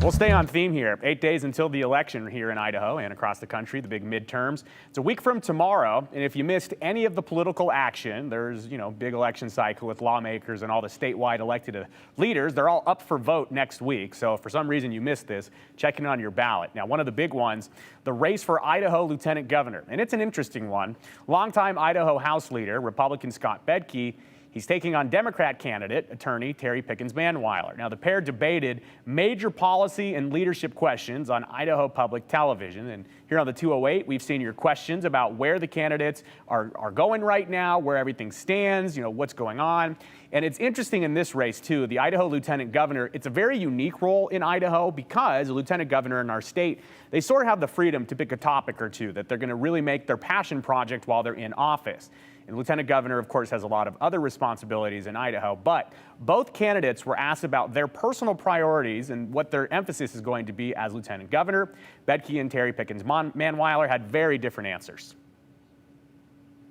We'll stay on theme here. 8 days until the election here in Idaho and across the country, the big midterms. It's a week from tomorrow, and if you missed any of the political action, there's, big election cycle with lawmakers and all the statewide elected leaders. They're all up for vote next week. So if for some reason you missed this, check in on your ballot. Now, one of the big ones, the race for Idaho Lieutenant Governor. And it's an interesting one. Longtime Idaho House Leader, Republican Scott Bedke, he's taking on Democrat candidate, attorney Terri Pickens-Manweiler. Now, the pair debated major policy and leadership questions on Idaho Public Television. And here on the 208, we've seen your questions about where the candidates are going right now, where everything stands, what's going on. And it's interesting in this race, too. The Idaho Lieutenant Governor, it's a very unique role in Idaho because the Lieutenant Governor in our state, they sort of have the freedom to pick a topic or two that they're going to really make their passion project while they're in office. And Lieutenant Governor, of course, has a lot of other responsibilities in Idaho, but both candidates were asked about their personal priorities and what their emphasis is going to be as Lieutenant Governor. Bedke and Terri Pickens-Manweiler had very different answers.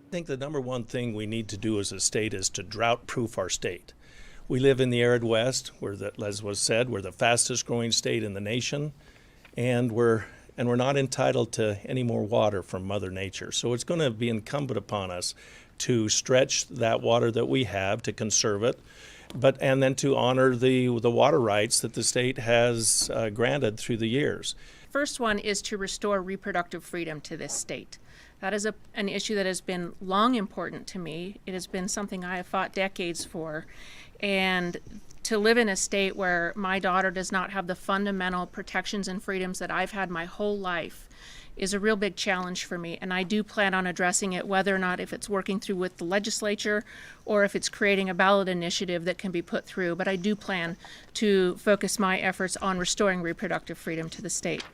I think the number one thing we need to do as a state is to drought-proof our state. We live in the arid West, as was said, we're the fastest growing state in the nation, and we're not entitled to any more water from Mother Nature. So it's going to be incumbent upon us to stretch that water that we have, to conserve it, and then to honor the water rights that the state has granted through the years. First one is to restore reproductive freedom to this state. That is an issue that has been long important to me. It has been something I have fought decades for. And to live in a state where my daughter does not have the fundamental protections and freedoms that I've had my whole life is a real big challenge for me. And I do plan on addressing it, whether or not if it's working through with the legislature or if it's creating a ballot initiative that can be put through. But I do plan to focus my efforts on restoring reproductive freedom to the state.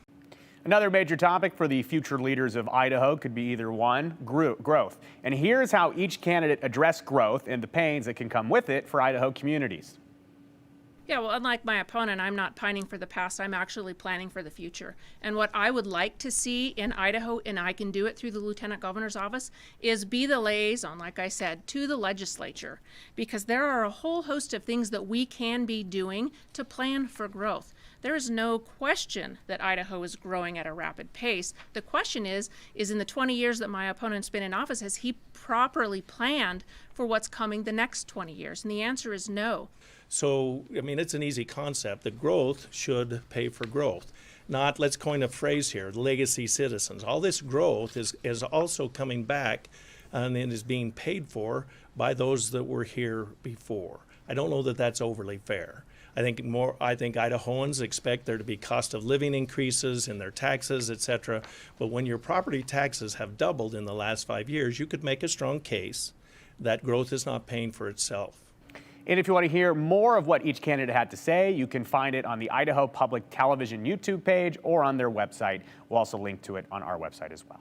Another major topic for the future leaders of Idaho could be either one, growth. And here's how each candidate addressed growth and the pains that can come with it for Idaho communities. Yeah, well, unlike my opponent, I'm not pining for the past. I'm actually planning for the future. And what I would like to see in Idaho, and I can do it through the Lieutenant Governor's office, is be the liaison, like I said, to the legislature. Because there are a whole host of things that we can be doing to plan for growth. There is no question that Idaho is growing at a rapid pace. The question is in the 20 years that my opponent's been in office, has he properly planned for what's coming the next 20 years? And the answer is no. So, it's an easy concept. The growth should pay for growth. Not, let's coin a phrase here, legacy citizens. All this growth is also coming back and it is being paid for by those that were here before. I don't know that that's overly fair. I think Idahoans expect there to be cost of living increases in their taxes, etc. But when your property taxes have doubled in the last 5 years, you could make a strong case that growth is not paying for itself. And if you want to hear more of what each candidate had to say, you can find it on the Idaho Public Television YouTube page or on their website. We'll also link to it on our website as well.